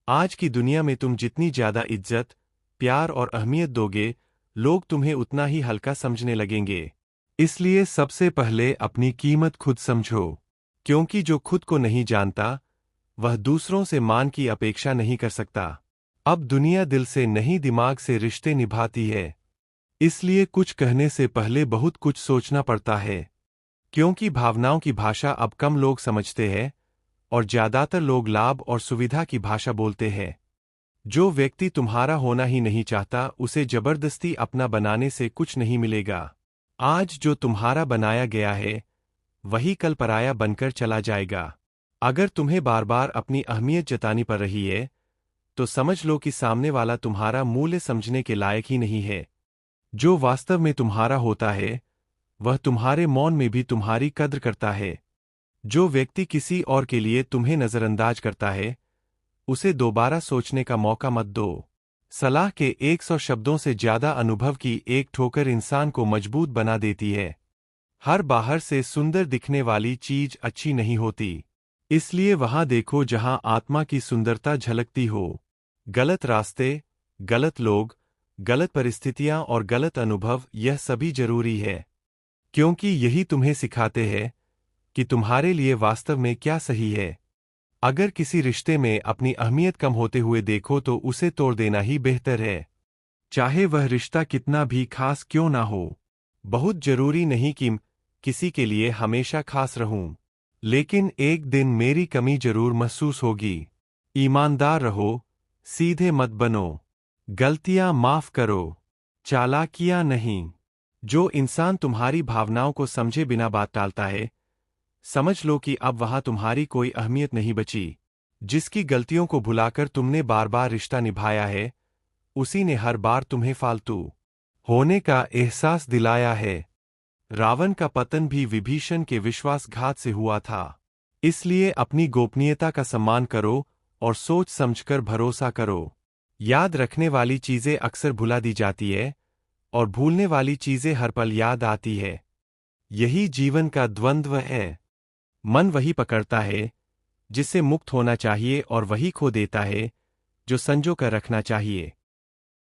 आज की दुनिया में तुम जितनी ज्यादा इज्जत, प्यार और अहमियत दोगे, लोग तुम्हें उतना ही हल्का समझने लगेंगे। इसलिए सबसे पहले अपनी कीमत खुद समझो, क्योंकि जो खुद को नहीं जानता, वह दूसरों से मान की अपेक्षा नहीं कर सकता। अब दुनिया दिल से नहीं दिमाग से रिश्ते निभाती है, इसलिए कुछ कहने से पहले बहुत कुछ सोचना पड़ता है, क्योंकि भावनाओं की भाषा अब कम लोग समझते हैं और ज्यादातर लोग लाभ और सुविधा की भाषा बोलते हैं। जो व्यक्ति तुम्हारा होना ही नहीं चाहता, उसे जबरदस्ती अपना बनाने से कुछ नहीं मिलेगा। आज जो तुम्हारा बनाया गया है, वही कल पराया बनकर चला जाएगा। अगर तुम्हें बार बार अपनी अहमियत जतानी पड़ रही है, तो समझ लो कि सामने वाला तुम्हारा मूल्य समझने के लायक ही नहीं है। जो वास्तव में तुम्हारा होता है, वह तुम्हारे मौन में भी तुम्हारी कद्र करता है। जो व्यक्ति किसी और के लिए तुम्हें नजरअंदाज करता है, उसे दोबारा सोचने का मौका मत दो। सलाह के 100 शब्दों से ज्यादा अनुभव की एक ठोकर इंसान को मजबूत बना देती है। हर बाहर से सुंदर दिखने वाली चीज अच्छी नहीं होती, इसलिए वहां देखो जहां आत्मा की सुंदरता झलकती हो। गलत रास्ते, गलत लोग, गलत परिस्थितियां और गलत अनुभव, यह सभी जरूरी है, क्योंकि यही तुम्हें सिखाते हैं कि तुम्हारे लिए वास्तव में क्या सही है। अगर किसी रिश्ते में अपनी अहमियत कम होते हुए देखो तो उसे तोड़ देना ही बेहतर है, चाहे वह रिश्ता कितना भी खास क्यों ना हो। बहुत जरूरी नहीं कि किसी के लिए हमेशा खास रहूं, लेकिन एक दिन मेरी कमी जरूर महसूस होगी। ईमानदार रहो, सीधे मत बनो, गलतियां माफ करो, चालाकियां नहीं। जो इंसान तुम्हारी भावनाओं को समझे बिना बात टालता है, समझ लो कि अब वहां तुम्हारी कोई अहमियत नहीं बची। जिसकी गलतियों को भुलाकर तुमने बार बार रिश्ता निभाया है, उसी ने हर बार तुम्हें फालतू होने का एहसास दिलाया है। रावण का पतन भी विभीषण के विश्वासघात से हुआ था। इसलिए अपनी गोपनीयता का सम्मान करो और सोच समझकर भरोसा करो। याद रखने वाली चीजें अक्सर भुला दी जाती है और भूलने वाली चीजें हर पल याद आती है। यही जीवन का द्वंद्व है। मन वही पकड़ता है जिससे मुक्त होना चाहिए और वही खो देता है जो संजो कर रखना चाहिए।